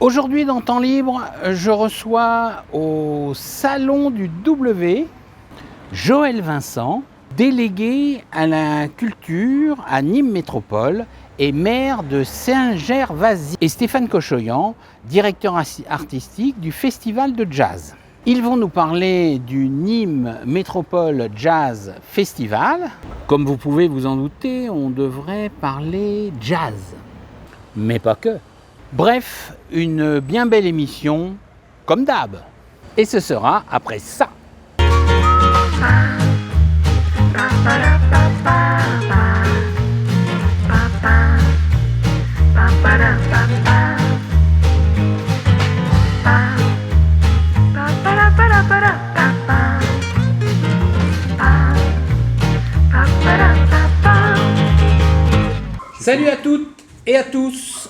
Aujourd'hui, dans Temps Libre, je reçois au Salon du W Joël Vincent, délégué à la culture à Nîmes Métropole et maire de Saint-Gervasy, et Stéphane Cochoyan, directeur artistique du Festival de Jazz. Ils vont nous parler du Nîmes Métropole Jazz Festival. Comme vous pouvez vous en douter, on devrait parler jazz, mais pas que. Bref, une bien belle émission, comme d'hab. Et ce sera après ça. Salut à toutes et à tous.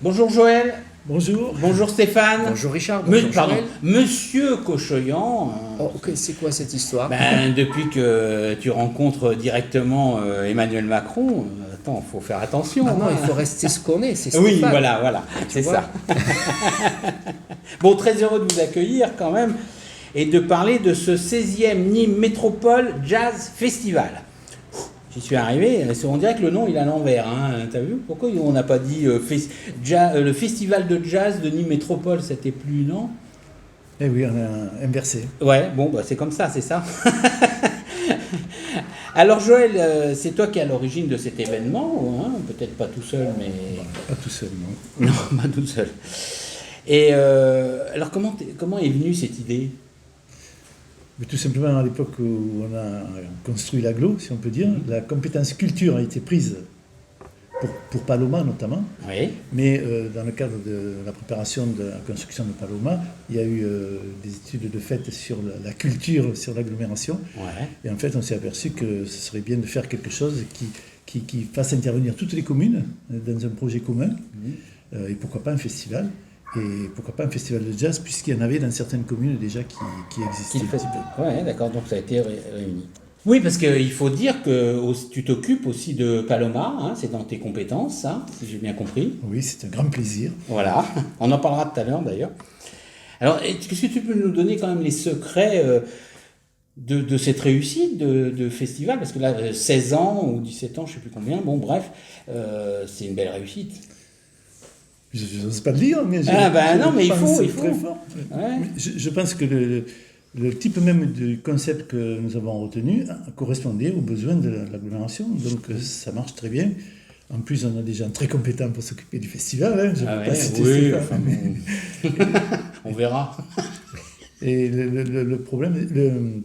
Bonjour Joël. Bonjour. Bonjour Stéphane. Bonjour Richard. Bonjour Joël. Monsieur Cochoyan. Ok, c'est quoi cette histoire? Depuis que tu rencontres directement Emmanuel Macron, attends, faut faire attention. Ah non, il faut rester ce qu'on est, c'est Stéphane. Oui, voilà, c'est ça. Bon, très heureux de vous accueillir quand même et de parler de ce 16e Nîmes Métropole Jazz Festival. J'y suis arrivé, on dirait que le nom il est à l'envers, hein. T'as vu? Pourquoi on n'a pas dit le Festival de Jazz de Nîmes Métropole, c'était plus, non? Eh oui, on a inversé. Ouais, bon, c'est comme ça, c'est ça. Alors Joël, c'est toi qui es à l'origine de cet événement, hein? Peut-être pas tout seul, mais... Pas tout seul, non. Non, pas tout seul. Et alors comment est venue cette idée? Mais tout simplement, à l'époque où on a construit l'agglo, si on peut dire, la compétence culture a été prise pour Paloma notamment. Oui. Mais dans le cadre de la préparation de la construction de Paloma, il y a eu des études de fait sur la culture, sur l'agglomération. Ouais. Et en fait, on s'est aperçu que ce serait bien de faire quelque chose qui fasse intervenir toutes les communes dans un projet commun. Et pourquoi pas un festival? Et pourquoi pas un festival de jazz, puisqu'il y en avait dans certaines communes déjà qui existaient. Oui, d'accord, donc ça a été réuni. Oui, parce qu'il faut dire que tu t'occupes aussi de Paloma, hein, c'est dans tes compétences, ça, si j'ai bien compris. Oui, c'est un grand plaisir. Voilà, on en parlera tout à l'heure d'ailleurs. Alors, est-ce que tu peux nous donner quand même les secrets de cette réussite de festival? Parce que là, 16 ans ou 17 ans, je ne sais plus combien, bon bref, c'est une belle réussite. Je n'ose pas le dire, mais non, mais il faut. Très fort. Ouais. Je pense que le type même de concept que nous avons retenu correspondait aux besoins de l'agglomération, donc ça marche très bien. En plus, on a des gens très compétents pour s'occuper du festival. Hein. Je ne peux pas citer on verra. Et le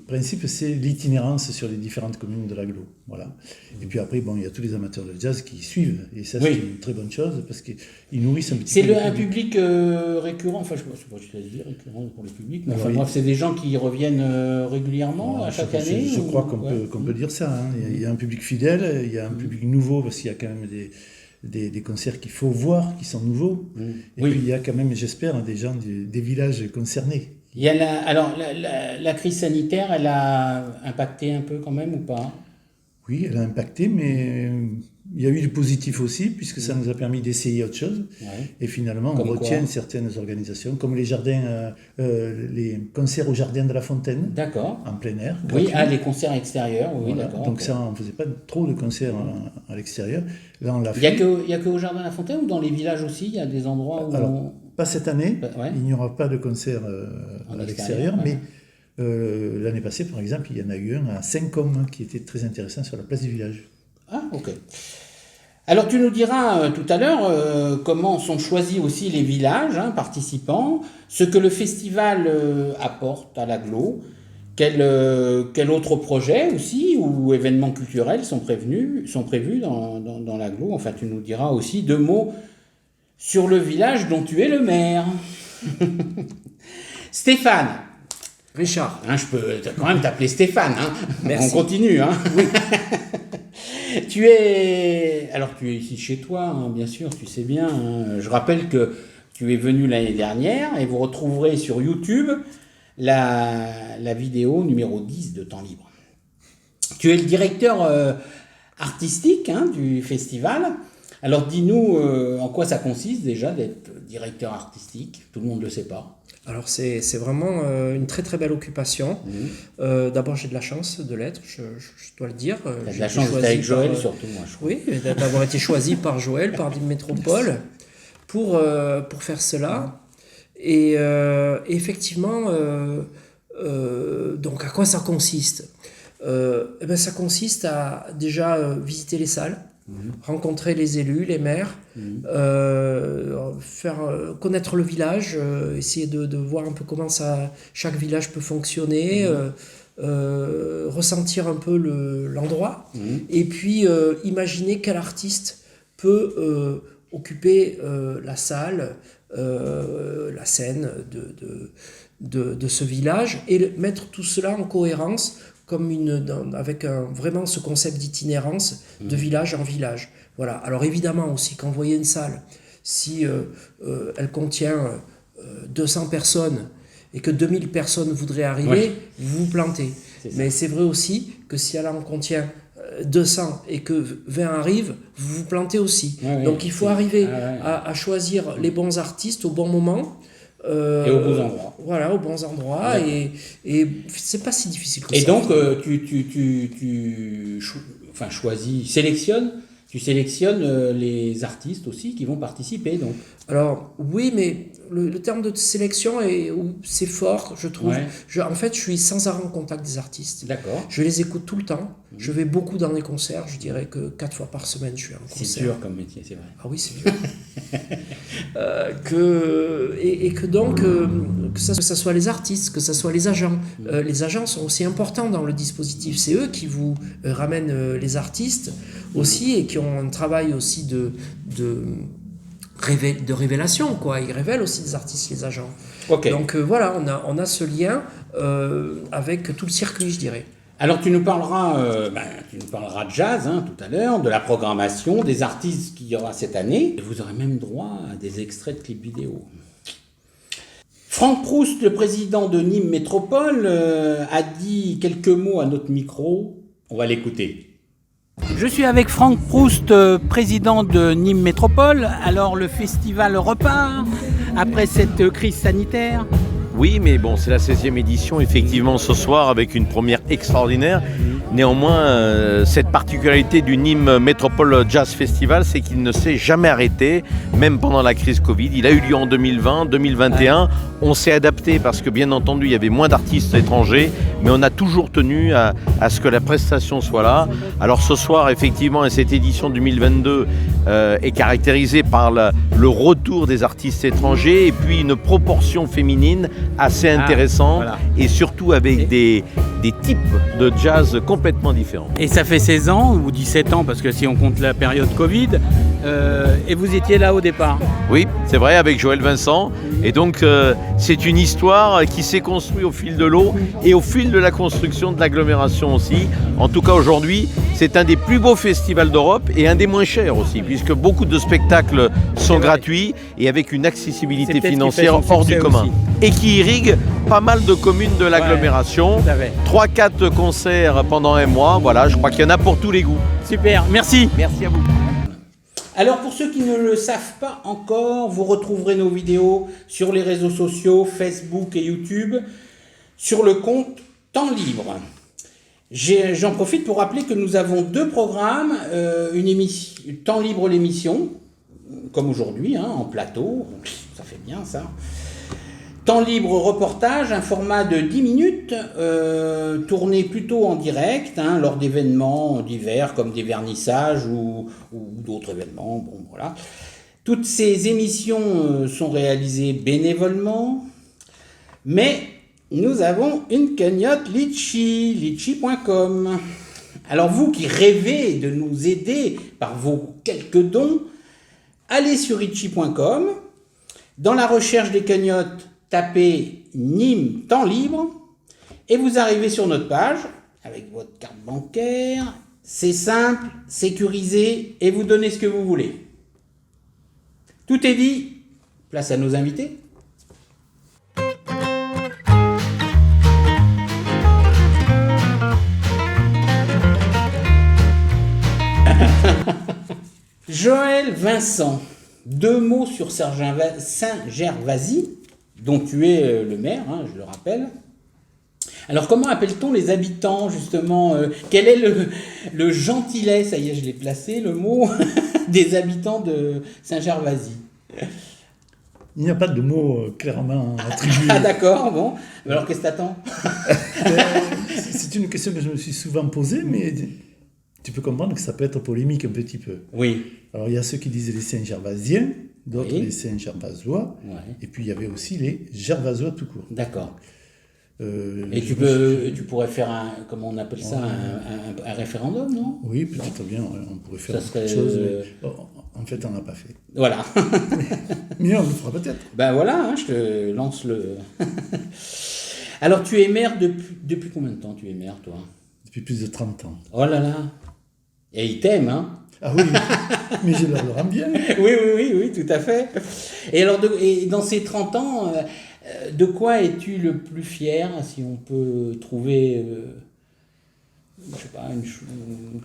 principe, c'est l'itinérance sur les différentes communes de l'agglo. Voilà. Et puis après, il y a tous les amateurs de jazz qui suivent. Et ça, c'est une très bonne chose parce qu'ils nourrissent un petit peu. C'est un public récurrent, enfin, je ne sais pas si je te dire récurrent pour le public, mais enfin, bref, c'est des gens qui reviennent régulièrement à chaque année. Je crois qu'on peut dire ça. Hein. Il y a un public fidèle, il y a un public nouveau parce qu'il y a quand même des concerts qu'il faut voir, qui sont nouveaux. Et puis il y a quand même, j'espère, des gens des villages concernés. Il y a la crise sanitaire, elle a impacté un peu quand même ou pas? Oui, elle a impacté, mais il y a eu du positif aussi, puisque ça nous a permis d'essayer autre chose. Ouais. Et finalement, on retient certaines organisations, comme les jardins, les concerts au jardin de la Fontaine. D'accord. En plein air. Oui, les concerts extérieurs, oui, voilà. D'accord. Donc ça, on ne faisait pas trop de concerts à l'extérieur. Là, on l'a fait. Il n'y a que au jardin de la Fontaine ou dans les villages aussi? Il y a des endroits où pas cette année, il n'y aura pas de concert à l'extérieur, mais l'année passée, par exemple, il y en a eu un à Saint-Côme qui était très intéressant sur la place du village. Ah, ok. Alors, tu nous diras tout à l'heure comment sont choisis aussi les villages participants, ce que le festival apporte à l'agglo, quel autre projet aussi ou événements culturels sont prévus dans l'agglo. Enfin, tu nous diras aussi 2 mots sur le village dont tu es le maire. Stéphane. Richard. Je peux quand même t'appeler Stéphane. Hein. Merci. On continue. Hein. Oui. Tu es ici chez toi, hein, bien sûr, tu sais bien. Hein. Je rappelle que tu es venu l'année dernière et vous retrouverez sur YouTube la vidéo numéro 10 de Temps Libre. Tu es le directeur artistique du festival. Alors dis-nous en quoi ça consiste déjà d'être directeur artistique. Tout le monde ne le sait pas. Alors c'est vraiment une très très belle occupation. D'abord j'ai de la chance de l'être, je dois le dire. T'as J'ai de la été chance d'être choisi avec Joël par, surtout, moi je crois. Oui, d'avoir été choisi par Joël, par Nîmes Métropole, pour faire cela. Et effectivement, donc à quoi ça consiste? Ça consiste à déjà visiter les salles, rencontrer les élus, les maires, faire connaître le village, essayer de voir un peu comment chaque village peut fonctionner, ressentir un peu l'endroit, et puis imaginer quel artiste peut occuper la salle, la scène de ce village, et mettre tout cela en cohérence avec vraiment ce concept d'itinérance de village en village. Voilà. Alors évidemment aussi, quand vous voyez une salle, si elle contient 200 personnes et que 2000 personnes voudraient arriver, vous vous plantez. Mais c'est vrai aussi que si elle en contient 200 et que 20 arrivent, vous vous plantez aussi. Donc il faut arriver à choisir les bons artistes au bon moment. Et aux bons endroits. Voilà, aux bons endroits. Et c'est pas si difficile que ça. Et donc, tu sélectionnes les artistes aussi qui vont participer. Donc. Alors, oui, mais le terme de sélection, c'est fort, je trouve. En fait, je suis sans arrêt en contact des artistes. D'accord. Je les écoute tout le temps. Je vais beaucoup dans les concerts. Je dirais que 4 fois par semaine, je suis en concert. C'est dur comme métier, c'est vrai. Ah oui, c'est dur. Que ça soit les artistes, que ça soit les agents. Les agents sont aussi importants dans le dispositif. C'est eux qui vous ramènent les artistes aussi, et qui ont un travail aussi de révélation, quoi. Ils révèlent aussi des artistes, les agents. Okay. Donc voilà, on a ce lien avec tout le circuit, je dirais. Alors tu nous parleras de jazz tout à l'heure, de la programmation, des artistes qu'il y aura cette année. Et vous aurez même droit à des extraits de clips vidéo. Franck Proust, le président de Nîmes Métropole, a dit quelques mots à notre micro. On va l'écouter. Je suis avec Franck Proust, président de Nîmes Métropole. Alors le festival repart après cette crise sanitaire. Oui, mais bon, c'est la 16e édition, effectivement, ce soir, avec une première extraordinaire. Néanmoins, cette particularité du Nîmes Métropole Jazz Festival, c'est qu'il ne s'est jamais arrêté, même pendant la crise Covid. Il a eu lieu en 2020, 2021. On s'est adapté parce que, bien entendu, il y avait moins d'artistes étrangers, mais on a toujours tenu à ce que la prestation soit là. Alors ce soir, effectivement, cette édition 2022 est caractérisée par le retour des artistes étrangers et puis une proportion féminine assez intéressante, et surtout avec des types de jazz complètement différents. Et ça fait 16 ans ou 17 ans, parce que si on compte la période Covid, et vous étiez là au départ. Oui, c'est vrai, avec Joël Vincent. Et donc, c'est une histoire qui s'est construite au fil de l'eau et au fil de la construction de l'agglomération aussi. En tout cas, aujourd'hui, c'est un des plus beaux festivals d'Europe et un des moins chers aussi, puisque beaucoup de spectacles sont gratuits et avec une accessibilité financière hors du commun. Aussi. Et qui irrigue pas mal de communes de l'agglomération. 3-4 concerts pendant un mois. Voilà, je crois qu'il y en a pour tous les goûts. Super, merci. Merci à vous. Alors pour ceux qui ne le savent pas encore, vous retrouverez nos vidéos sur les réseaux sociaux, Facebook et YouTube, sur le compte Temps Libre. J'en profite pour rappeler que nous avons 2 programmes, une émission, Temps Libre l'émission, comme aujourd'hui, en plateau, ça fait bien ça. Temps Libre reportage, un format de 10 minutes, tourné plutôt en direct, lors d'événements divers comme des vernissages ou d'autres événements. Bon, voilà. Toutes ces émissions sont réalisées bénévolement, mais nous avons une cagnotte Litchi, litchi.com. Alors vous qui rêvez de nous aider par vos quelques dons, allez sur litchi.com, dans la recherche des cagnottes, tapez Nîmes Temps Libre et vous arrivez sur notre page avec votre carte bancaire. C'est simple, sécurisé et vous donnez ce que vous voulez. Tout est dit, place à nos invités. Joël Vincent, 2 mots sur Saint-Gervasy, dont tu es le maire, hein, je le rappelle. Alors, comment appelle-t-on les habitants, justement quel est le gentilé, ça y est, je l'ai placé, le mot, des habitants de Saint-Gervasy? Il n'y a pas de mot clairement attribué. Ah d'accord, bon. Alors, qu'est-ce que t'attends? C'est une question que je me suis souvent posée, mais tu peux comprendre que ça peut être polémique un petit peu. Oui. Alors, il y a ceux qui disent les Saint-Gervasiens, d'autres Oui. les Saint-Gervasois, Ouais. et puis il y avait aussi les Gervasois tout court. D'accord. Et je tu pourrais faire comment on appelle ça, un référendum, non? Oui, peut-être bien, on pourrait faire Ça beaucoup de serait, choses, mais en fait, on n'a pas fait. Voilà. Mais on le fera peut-être. Ben voilà, hein, je te lance le... Alors, tu es maire depuis combien de temps tu es maire, toi? Depuis plus de 30 ans. Oh là là. Et ils t'aiment, hein? Ah oui, mais je leur le rends bien. Oui, tout à fait. Et alors, et dans ces 30 ans, de quoi es-tu le plus fier, si on peut trouver, je sais pas,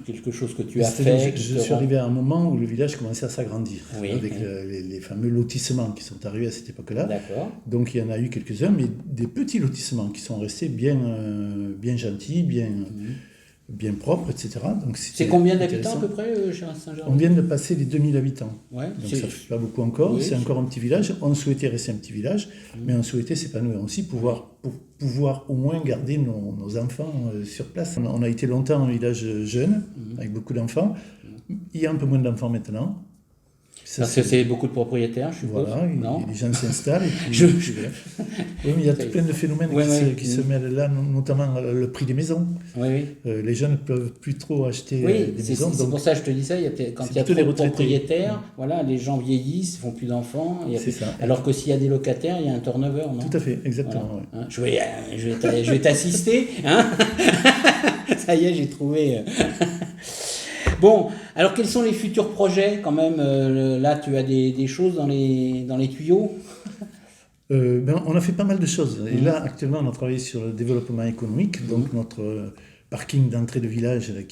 quelque chose que tu as fait? Je suis arrivé à un moment où le village commençait à s'agrandir, Oui, avec oui. les fameux lotissements qui sont arrivés à cette époque-là. D'accord. Donc il y en a eu quelques-uns, mais des petits lotissements qui sont restés bien gentils, bien propres, etc. Donc C'est combien d'habitants à intéressant. peu près chez Saint-Gervais? On vient de passer les 2000 habitants. Ouais, Donc ça ne fait pas beaucoup encore, Oui, c'est encore un petit village. On souhaitait rester un petit village, mais on souhaitait s'épanouir aussi pour pouvoir au moins garder nos enfants sur place. On a été longtemps un village jeune, avec beaucoup d'enfants. Il y a un peu moins d'enfants maintenant. Ça, Parce que c'est beaucoup de propriétaires, je suppose. voilà, Non? les gens s'installent. Et puis, Je- puis voilà. Oui, mais il y a tout plein de phénomènes qui se mêlent là, notamment le prix des maisons. Oui. Les jeunes ne peuvent plus trop acheter Oui, des c'est maisons. pour ça que je te dis ça. Quand c'est il y a plutôt trop les de retraités. propriétaires, voilà, les gens vieillissent, font plus d'enfants. C'est ça. Alors que s'il y a des locataires, il y a un turnover, non? Tout à fait, exactement. Voilà. ouais. Hein, je vais t'assister. Hein. Ça y est, j'ai trouvé. Bon, alors quels sont les futurs projets quand même? Là, tu as des choses dans les tuyaux? On a fait pas mal de choses. Et là, actuellement, on a travaillé sur le développement économique. Donc, notre parking d'entrée de village là,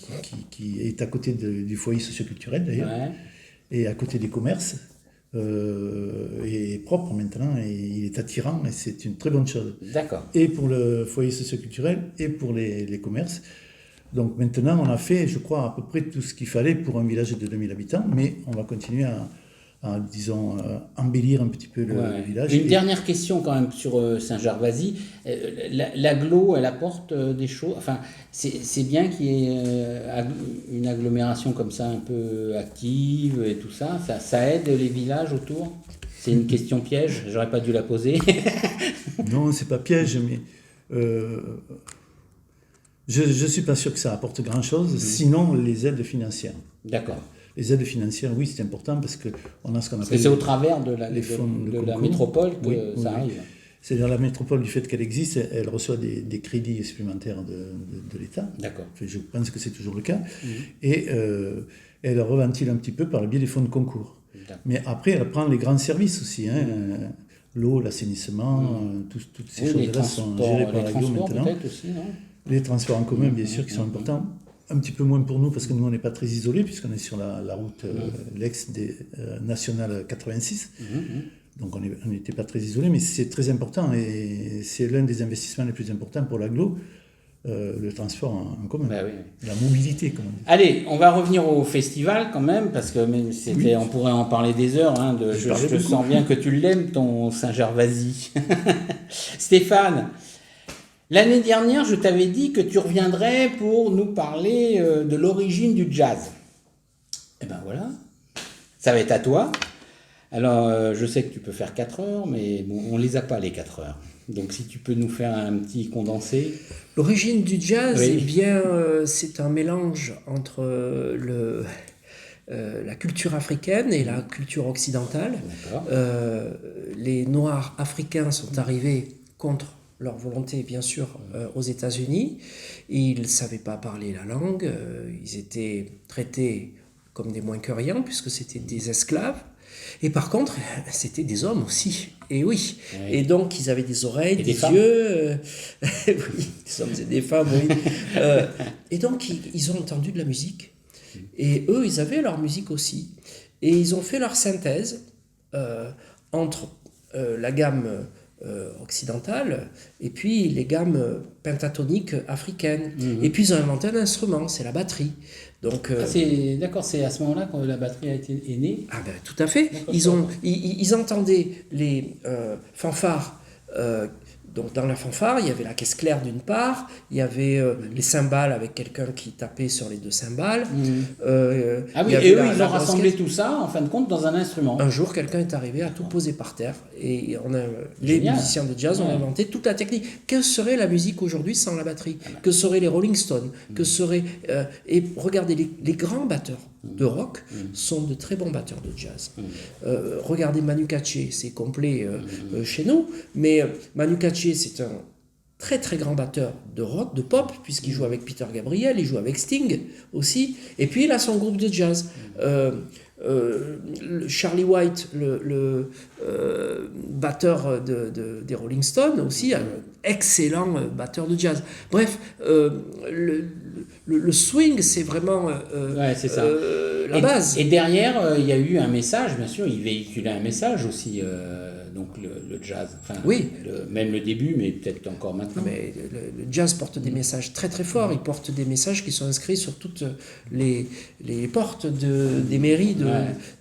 qui est à côté du foyer socioculturel, d'ailleurs, Ouais. et à côté des commerces, est propre maintenant, et il est attirant, et c'est une très bonne chose. D'accord. Et pour le foyer socioculturel, et pour les commerces. Donc maintenant, on a fait, je crois, à peu près tout ce qu'il fallait pour un village de 2000 habitants, mais on va continuer à disons, embellir un petit peu le village. Une dernière question quand même sur Saint-Gervasy. L'agglo, elle apporte des choses. Enfin, c'est bien qu'il y ait une agglomération comme ça un peu active et tout ça. Ça aide les villages autour? C'est une question piège, j'aurais pas dû la poser. Non, c'est pas piège, mais je ne suis pas sûr que ça apporte grand-chose, sinon les aides financières. D'accord. Les aides financières, oui, c'est important parce qu'on a ce qu'on Parce que appelle c'est au travers de la concours. métropole que Oui, ça oui. arrive. C'est-à-dire la métropole, du fait qu'elle existe, elle reçoit des crédits supplémentaires de l'État. D'accord. Enfin, je pense que c'est toujours le cas. Et elle reventile un petit peu par le biais des fonds de concours. D'accord. Mais après, elle prend les grands services aussi. L'eau, l'assainissement, toutes ces choses-là sont gérées par la Glo maintenant. Peut-être aussi, non? Les transports en commun, bien sûr, qui sont importants. Un petit peu moins pour nous, parce que nous, on n'est pas très isolés, puisqu'on est sur la route nationale 86. Donc, on n'était pas très isolés, mais c'est très important. Et c'est l'un des investissements les plus importants pour l'aglo, le transport en commun. Bah oui. La mobilité, comme on dit. Allez, on va revenir au festival quand même, parce que même on pourrait en parler des heures. Hein, je te sens bien que tu l'aimes, ton Saint-Gervasy. Stéphane, l'année dernière, je t'avais dit que tu reviendrais pour nous parler de l'origine du jazz. Eh ben voilà, ça va être à toi. Alors, je sais que tu peux faire 4 heures, mais bon, on les a pas les 4 heures. Donc, si tu peux nous faire un petit condensé. L'origine du jazz, Oui. eh bien, c'est un mélange entre la culture africaine et la culture occidentale. D'accord. Les Noirs africains sont arrivés contre leur volonté, bien sûr, aux États-Unis. Ils ne savaient pas parler la langue. Ils étaient traités comme des moins que rien, puisque c'était des esclaves. Et par contre, c'était des hommes aussi. Et oui. Oui. Et donc, ils avaient des oreilles, Et des des femmes. yeux. Oui, des hommes et des femmes, oui. Et donc, ils ont entendu de la musique. Et eux, ils avaient leur musique aussi. Et ils ont fait leur synthèse entre la gamme occidentale et puis les gammes pentatoniques africaines. Et puis ils ont inventé un instrument, c'est la batterie. Donc, D'accord, c'est à ce moment-là que la batterie est née. ah ben, tout à fait. Ils entendaient les fanfares. Donc dans la fanfare, il y avait la caisse claire d'une part, il y avait les cymbales avec quelqu'un qui tapait sur les deux cymbales. Ah oui, il y avait et eux, ils ont grosse rassemblé caisse. tout ça, en fin de compte, dans un instrument. Un jour, quelqu'un est arrivé à tout poser par terre et les Génial. musiciens de jazz ont Ouais. inventé toute la technique. Que serait la musique aujourd'hui sans la batterie? Que seraient les Rolling Stones? Que seraient et regardez, les grands batteurs de rock sont de très bons batteurs de jazz. Regardez Manu Katché, c'est complet chez nous, mais Manu Katché, c'est un très très grand batteur de rock, de pop, puisqu'il joue avec Peter Gabriel, il joue avec Sting aussi, et puis il a son groupe de jazz. Charlie White, le batteur des Rolling Stones aussi, un excellent batteur de jazz. Bref, le swing, c'est vraiment Ouais, c'est ça. la base. Et derrière, il y a eu un message, bien sûr, il véhiculait un message aussi, donc le jazz. Enfin, Oui. Même le début, mais peut-être encore maintenant. Mais le jazz porte des messages très très forts, il porte des messages qui sont inscrits sur toutes les portes des mairies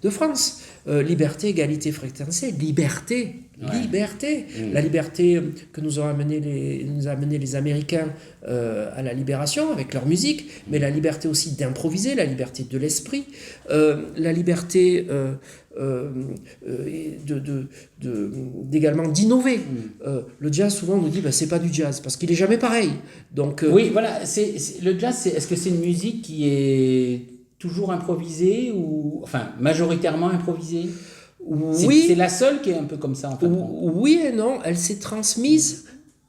de France. Liberté, égalité, fraternité, liberté. Ouais. Liberté. La liberté que nous a amené les Américains à la libération avec leur musique, mais la liberté aussi d'improviser, la liberté de l'esprit, la liberté d'également d'innover. Le jazz, souvent, on nous dit c'est pas du jazz parce qu'il est jamais pareil. Donc, Oui, voilà. Le jazz, est-ce que c'est une musique qui est toujours improvisée ou enfin majoritairement improvisée? oui. C'est la seule qui est un peu comme ça en fait. Oui et non, elle s'est transmise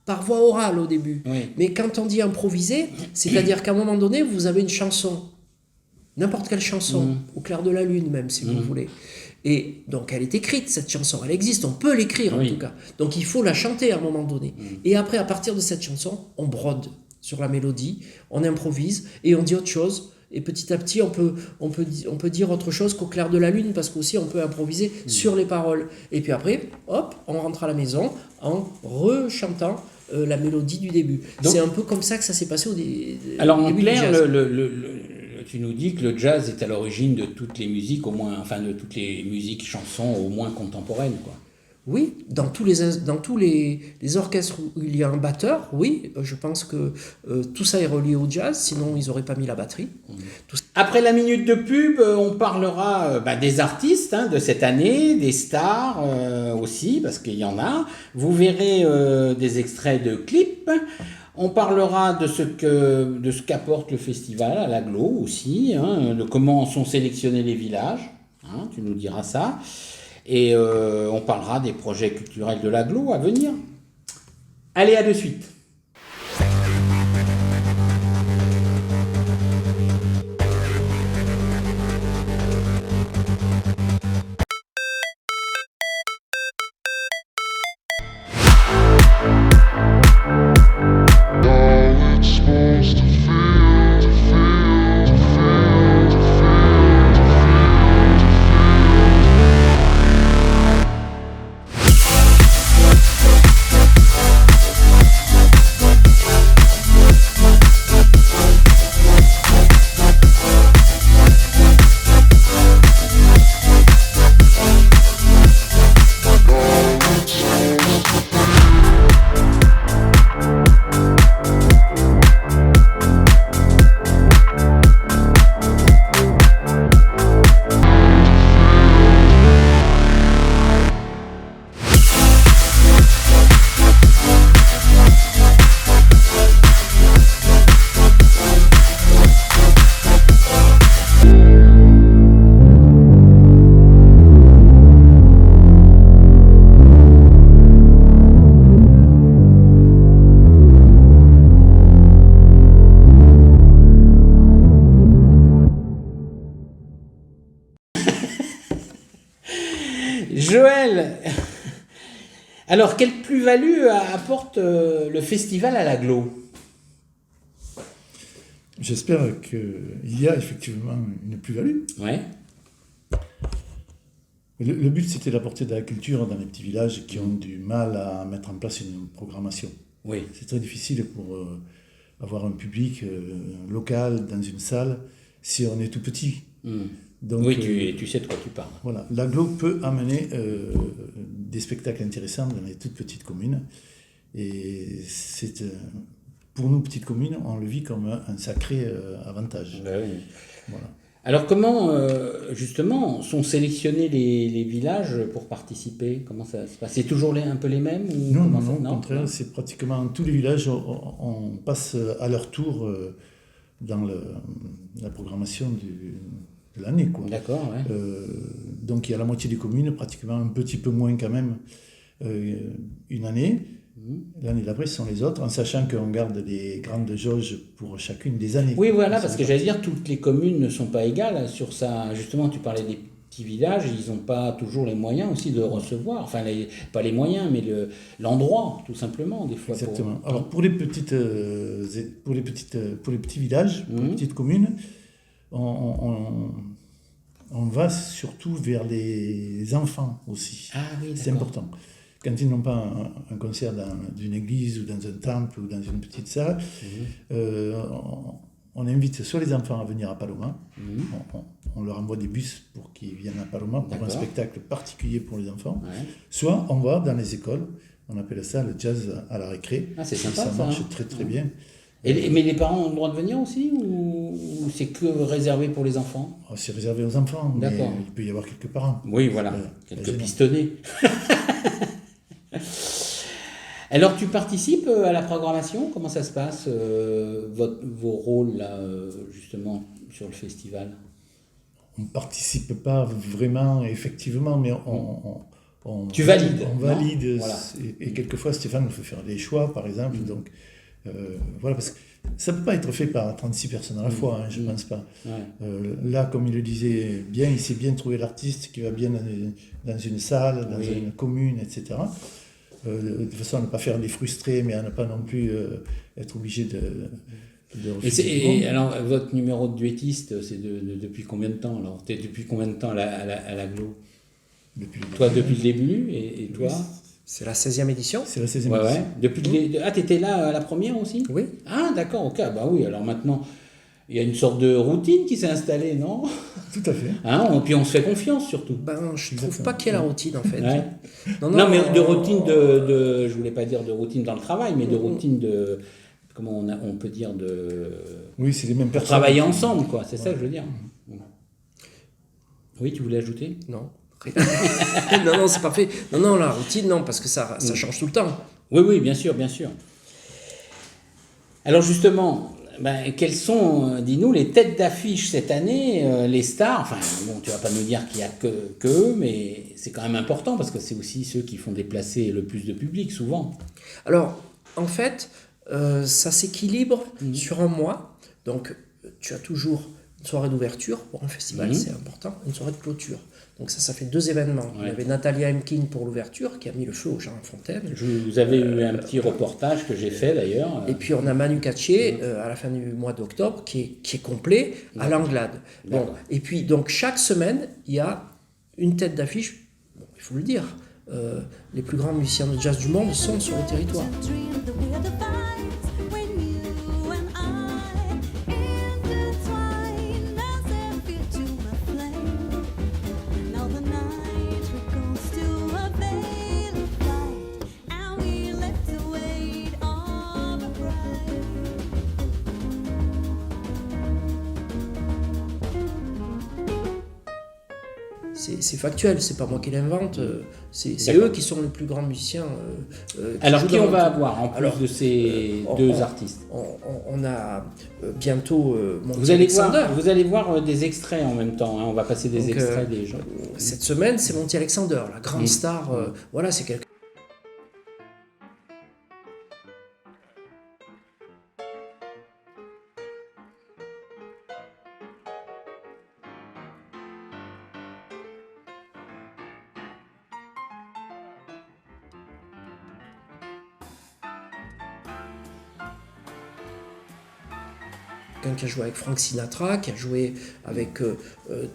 par voie orale au début. Oui. Mais quand on dit improviser, c'est-à-dire qu'à un moment donné, vous avez une chanson, n'importe quelle chanson, au clair de la lune même, si vous voulez. Et donc elle est écrite, cette chanson, elle existe, on peut l'écrire en tout cas. Donc il faut la chanter à un moment donné. Et après, à partir de cette chanson, on brode sur la mélodie, on improvise et on dit autre chose. Et petit à petit, on peut dire autre chose qu'au clair de la lune, parce qu'aussi on peut improviser sur les paroles. Et puis après, hop, on rentre à la maison en rechantant la mélodie du début. Donc, c'est un peu comme ça que ça s'est passé au début. Alors en du clair, jazz. tu nous dis que le jazz est à l'origine de toutes les musiques, au moins, enfin de toutes les musiques, chansons au moins contemporaines, quoi. Oui, dans tous les orchestres où il y a un batteur, oui, je pense que tout ça est relié au jazz, sinon ils n'auraient pas mis la batterie. Après la minute de pub, on parlera des artistes de cette année, des stars aussi, parce qu'il y en a. Vous verrez des extraits de clips. On parlera de ce qu'apporte le festival à l'Aglo aussi, de comment sont sélectionnés les villages. Tu nous diras ça. Et on parlera des projets culturels de l'Aglo à venir. Allez, à de suite. Joël, alors quelle plus-value apporte le festival à l'Aglo ? J'espère qu'il y a effectivement une plus-value. Ouais. Le but, c'était d'apporter de la culture dans les petits villages qui ont du mal à mettre en place une programmation. Oui. C'est très difficile pour avoir un public local dans une salle si on est tout petit. Donc, oui, tu sais de quoi tu parles. Voilà, l'agglo peut amener des spectacles intéressants dans les toutes petites communes. Et c'est, pour nous, petites communes, on le vit comme un sacré avantage. Ben oui. Voilà. Alors comment, justement, sont sélectionnés les villages pour participer? Comment ça se passe? C'est toujours un peu les mêmes ou Non, comment non, ça... au contraire, c'est pratiquement tous les villages, on passe à leur tour dans la programmation de l'année, quoi. D'accord, ouais. Donc il y a la moitié des communes, pratiquement un petit peu moins quand même, une année. L'année d'après, ce sont les autres, en sachant qu'on garde des grandes jauges pour chacune des années. Oui, voilà, parce que j'allais dire, toutes les communes ne sont pas égales sur ça. Justement, tu parlais des petits villages, ils n'ont pas toujours les moyens aussi de recevoir. Enfin, pas les moyens, mais l'endroit, tout simplement, des fois. Exactement. Alors, pour les petits villages, pour les petites communes, on va surtout vers les enfants aussi. Ah oui, c'est important. Quand ils n'ont pas un concert dans une église ou dans un temple ou dans une petite salle, on invite soit les enfants à venir à Paloma, on leur envoie des bus pour qu'ils viennent à Paloma pour un spectacle particulier pour les enfants, soit on va dans les écoles, on appelle ça le jazz à la récré. Ah, c'est sympa, ça marche très très bien. Mais les parents ont le droit de venir aussi ou c'est que réservé pour les enfants? C'est réservé aux enfants, mais D'accord. il peut y avoir quelques parents. Oui, voilà, quelques pistonnés. Alors, tu participes à la programmation? Comment ça se passe, vos rôles, là, justement, sur le festival? On ne participe pas vraiment, effectivement, mais tu valides. On valide. Voilà. Et quelquefois, Stéphane nous fait faire des choix, par exemple. Donc, voilà, parce que ça ne peut pas être fait par 36 personnes à la fois, je ne pense pas. Ouais. Là, comme il le disait bien, il sait bien trouver l'artiste qui va bien dans une salle, dans une commune, etc. De toute façon, à ne pas faire des frustrés, mais à ne pas non plus être obligé de refuser. Et alors, votre numéro de duettiste, c'est depuis combien de temps? Alors, tu es depuis combien de temps à l'agglo? Toi, depuis le début, et toi? C'est la 16e édition. C'est la 16e édition. Ouais. Ah, tu étais là à la première aussi? Oui. Ah, d'accord, ok. Bah oui, alors maintenant, il y a une sorte de routine qui s'est installée, non? Tout à fait. Puis on se fait confiance surtout. Je ne trouve pas qu'il y a la routine en fait. Ouais. Non, mais de routine je voulais pas dire de routine dans le travail, mais de routine de, comment on peut dire, de... Oui, c'est les mêmes personnes. Travailler ensemble, quoi, c'est ça que je veux dire. Oui, tu voulais ajouter? Non. non, c'est parfait. Non, la routine, non, parce que ça change tout le temps. Oui, bien sûr. Alors justement, quelles sont, dis-nous, les têtes d'affiche cette année, les stars? Enfin, bon, tu vas pas nous dire qu'il y a que eux, mais c'est quand même important parce que c'est aussi ceux qui font déplacer le plus de public, souvent. Alors, en fait, ça s'équilibre sur un mois. Donc, tu as toujours une soirée d'ouverture pour un festival, c'est important, une soirée de clôture. Donc ça fait 2 événements. Ouais. Il y avait Natalia Hemkin pour l'ouverture, qui a mis le feu au Jardin Fontaine. Vous avez eu un petit reportage que j'ai fait d'ailleurs. Et puis on a Manu Katché à la fin du mois d'octobre, qui est complet, à l'Anglade. Bon, et puis donc chaque semaine, il y a une tête d'affiche, il faut le dire, les plus grands musiciens de jazz du monde sont sur le territoire. C'est factuel, c'est pas moi qui l'invente, c'est eux qui sont les plus grands musiciens. Alors qui on va avoir en plus de ces deux artistes? On a bientôt Monty vous Alexander. Vous allez voir des extraits en même temps, on va passer des extraits des gens. Cette semaine, c'est Monty Alexander, la grande star. Voilà, c'est quelqu'un. quelqu'un qui a joué avec Frank Sinatra, qui a joué avec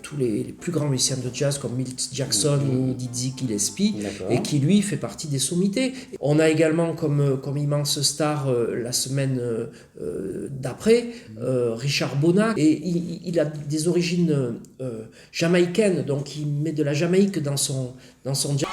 tous les plus grands musiciens de jazz comme Milt Jackson ou Dizzy Gillespie, et qui lui fait partie des sommités. On a également comme immense star la semaine d'après Richard Bona, et il a des origines jamaïcaines, donc il met de la Jamaïque dans son jazz.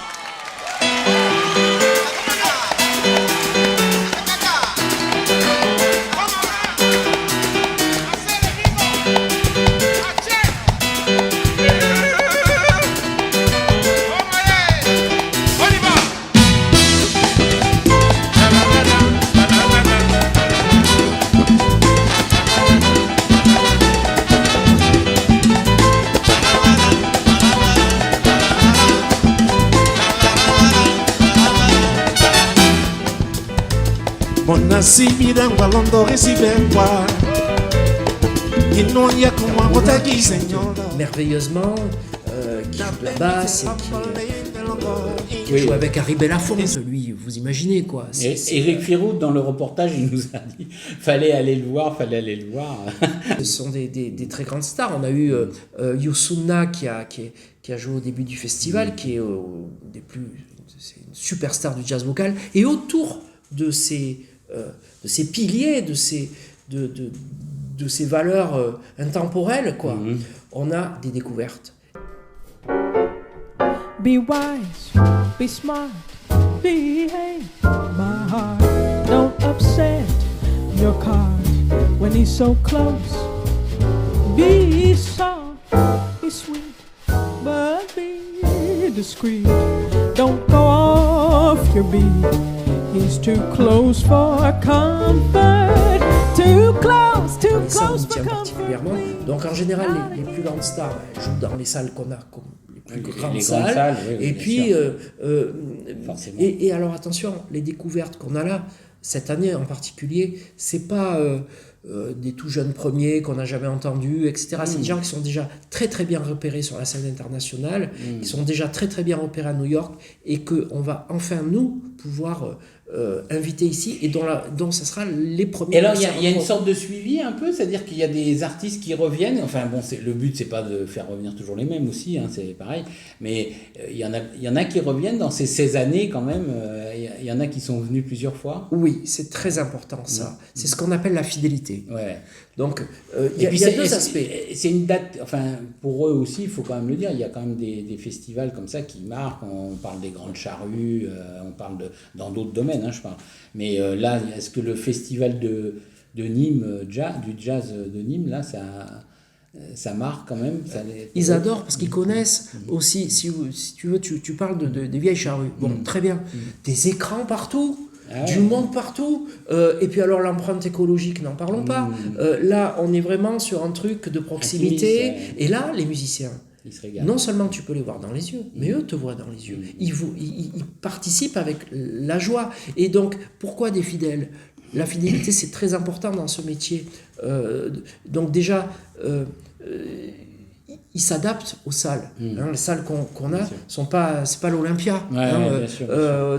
Monasi mirango alondo recibemwa Inoya como agotaki señora Merveilleusement, qui joue de la basse et qui joue avec Harry Belafonte, lui, vous imaginez quoi. Éric Firou, dans le reportage, il nous a dit fallait aller le voir. Ce sont des très grandes stars. On a eu Youssouna qui a joué au début du festival, qui est c'est une superstar du jazz vocal. Et autour de ces piliers, de ces valeurs intemporelles, quoi, on a des découvertes. Be wise, be smart, behave, my heart. Don't upset your card when he's so close. Be soft, be sweet, but be discreet. Don't go off your beat. He's too close for comfort. Too close Ça me for tient comfort. particulièrement. Donc en général, les plus grandes stars elles jouent dans les salles qu'on a comme les plus grandes les salles. grandes salles, oui, Et bien puis, sûr. Forcément. et alors attention, les découvertes qu'on a là, cette année en particulier, c'est pas des tout jeunes premiers qu'on n'a jamais entendus, etc. C'est des gens qui sont déjà très très bien repérés sur la scène internationale, qui sont déjà très très bien repérés à New York, et qu'on va enfin nous pouvoir inviter ici, et dont ça sera les premiers. Et alors, il y a une sorte de suivi un peu, c'est-à-dire qu'il y a des artistes qui reviennent. Enfin, bon, le but, c'est pas de faire revenir toujours les mêmes aussi, hein, c'est pareil. Mais il y en a qui reviennent dans ces 16 années quand même. Il y en a qui sont venus plusieurs fois. Oui, c'est très important ça. C'est ce qu'on appelle la fidélité. Ouais. Donc, il y a deux aspects. C'est une date, enfin, pour eux aussi, il faut quand même le dire, il y a quand même des festivals comme ça qui marquent. On parle des Grandes Charrues, on parle dans d'autres domaines, hein, je parle. Mais là, est-ce que le festival de Nîmes, du jazz de Nîmes, là, ça marque quand même Ils adorent parce qu'ils connaissent aussi, si tu veux, tu parles des vieilles charrues. Bon, très bien. Des écrans partout. Du monde partout, et puis alors l'empreinte écologique, n'en parlons pas. Là, on est vraiment sur un truc de proximité, et là, les musiciens, non seulement tu peux les voir dans les yeux, mais eux te voient dans les yeux. Ils participent avec la joie. Et donc, pourquoi des fidèles ? La fidélité, c'est très important dans ce métier. Donc déjà, ils s'adaptent aux salles. Les salles qu'on a sont pas, c'est pas l'Olympia. Bien sûr.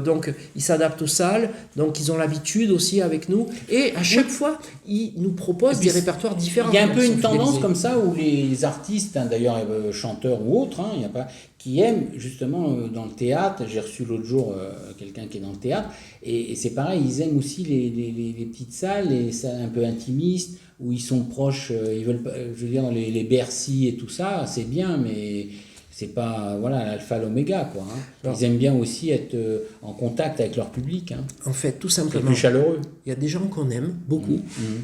Donc ils s'adaptent aux salles, donc ils ont l'habitude aussi avec nous, et à chaque fois ils nous proposent des répertoires différents. Il y a un peu une tendance comme ça où les artistes, hein, d'ailleurs chanteurs ou autres, hein, qui aiment justement dans le théâtre. J'ai reçu l'autre jour quelqu'un qui est dans le théâtre, et c'est pareil, ils aiment aussi les petites salles, les salles un peu intimistes, où ils sont proches, ils veulent, je veux dire, les Bercy et tout ça, c'est bien, mais c'est pas l'alpha l'oméga, quoi. Hein. Ils aiment bien aussi être en contact avec leur public. Hein. En fait, tout simplement. C'est plus chaleureux. Il y a des gens qu'on aime beaucoup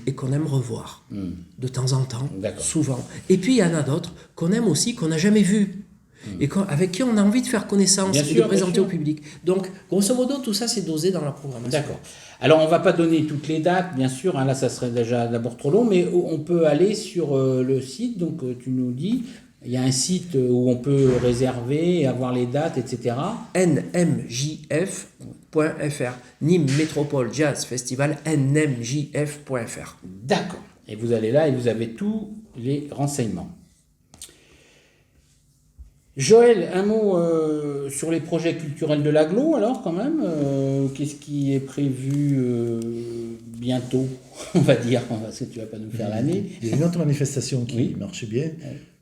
et qu'on aime revoir de temps en temps, souvent. Et puis il y en a d'autres qu'on aime aussi, qu'on n'a jamais vus. Et avec qui on a envie de faire connaissance et de présenter au public. Donc, grosso modo, tout ça, c'est dosé dans la programmation. D'accord. Alors, on ne va pas donner toutes les dates, bien sûr, hein, là, ça serait déjà d'abord trop long, mais on peut aller sur le site, donc tu nous dis, il y a un site où on peut réserver, avoir les dates, etc. nmjf.fr, Nîmes Métropole Jazz Festival, nmjf.fr. D'accord. Et vous allez là et vous avez tous les renseignements. Joël, un mot sur les projets culturels de l'Agglo, alors, quand même. Qu'est-ce qui est prévu bientôt, on va dire, parce que tu vas pas nous faire l'année. Il y a une autre manifestation qui Oui. marche bien,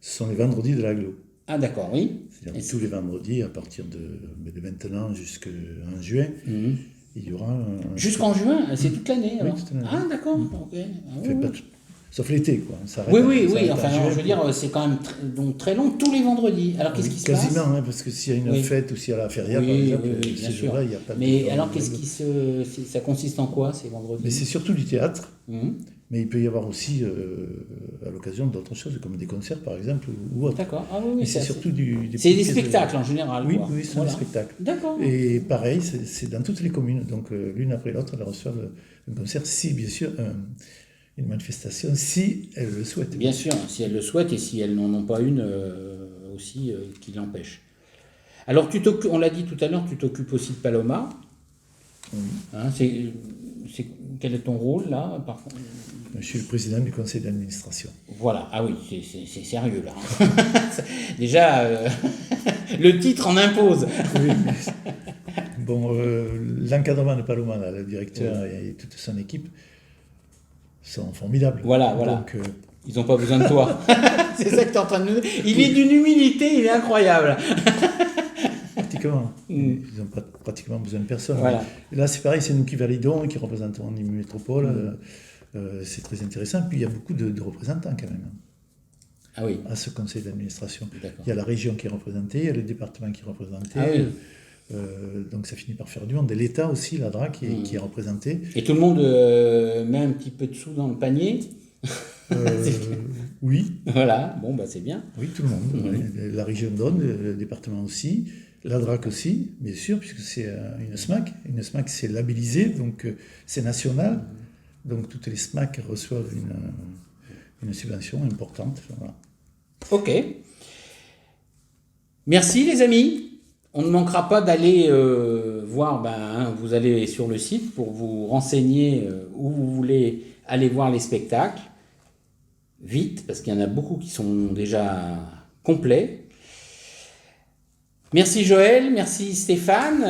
ce sont les vendredis de l'agglo. Ah d'accord, oui. C'est-à-dire Et tous les vendredis, à partir de maintenant jusqu'en juin, Mhm. il y aura un... Jusqu'en juin, c'est toute l'année Oui, alors. toute l'année. Ah d'accord, ok. Ah, Fait oui, pas oui. tout- Sauf l'été, quoi. Ça arrête- Oui, ça oui, arrête en enfin, juin, je veux dire, c'est quand même donc très long, tous les vendredis. Alors, qu'est-ce Oui, qui se passe? quasiment, hein, parce que s'il y a une Oui. fête ou s'il y a la feria, Oui, par exemple, oui, bien ces sûr. jours-là, il n'y a pas de... Mais alors, ça consiste en quoi, ces vendredis? Mais c'est surtout du théâtre, Mhm. mais il peut y avoir aussi, à l'occasion, d'autres choses, comme des concerts, par exemple, ou autre. D'accord, ah oui, oui, Mais c'est surtout des c'est des petites pièces de- spectacles en général. Oui, quoi. oui, ce sont Voilà. des spectacles. D'accord. Et pareil, c'est dans toutes les communes. Donc, l'une après l'autre, elles reçoivent un concert, si, bien sûr, une manifestation, si elles le souhaitent. Bien sûr, si elles le souhaitent et si elles n'en ont pas une aussi qui l'empêche. Alors, on l'a dit tout à l'heure, tu t'occupes aussi de Paloma. Oui. Hein, quel est ton rôle là par contre? Je suis le président du conseil d'administration. Voilà, ah oui, c'est sérieux là. Déjà, le titre en impose. Oui, mais- bon, l'encadrement de Paloma, là, le directeur et toute son équipe sont formidables. Voilà. Donc, Ils n'ont pas besoin de toi. C'est ça que tu es en train de nous dire. Il est d'une humilité, il est incroyable. pratiquement, ils n'ont pas pratiquement besoin de personne. Voilà. Et là, c'est pareil, c'est nous qui validons et qui représentons Nîmes Métropole. C'est très intéressant. Puis il y a beaucoup de représentants quand même Ah oui, à ce conseil d'administration. d'accord. Il y a la région qui est représentée, il y a le département qui est représenté. Ah oui. Donc ça finit par faire du monde. Et l'État aussi, l'ADRA, qui est représenté. Et tout le monde met un petit peu de sous dans le panier. Oui, Voilà, bon, bah c'est bien. oui, tout le monde. Oui. La région donne, le département aussi, l'ADRAC aussi, bien sûr, puisque c'est une SMAC. Une SMAC, c'est labellisé, donc c'est national. Donc toutes les SMAC reçoivent une subvention importante. Voilà. Ok. Merci les amis. On ne manquera pas d'aller voir, vous allez sur le site pour vous renseigner où vous voulez aller voir les spectacles. Vite, parce qu'il y en a beaucoup qui sont déjà complets. Merci Joël, merci Stéphane.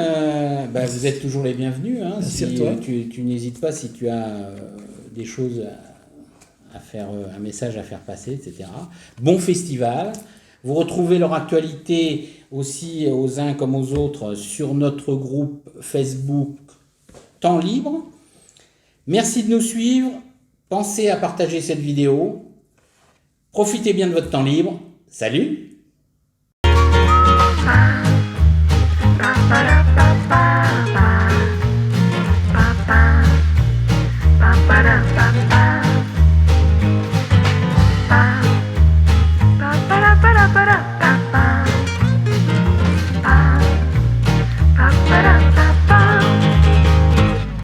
Vous êtes toujours les bienvenus. Hein, Merci si à toi. Tu n'hésites pas si tu as des choses à faire, un message à faire passer, etc. Bon festival. Vous retrouvez leur actualité aussi aux uns comme aux autres sur notre groupe Facebook Temps Libre. Merci de nous suivre. Pensez à partager cette vidéo. Profitez bien de votre temps libre. Salut!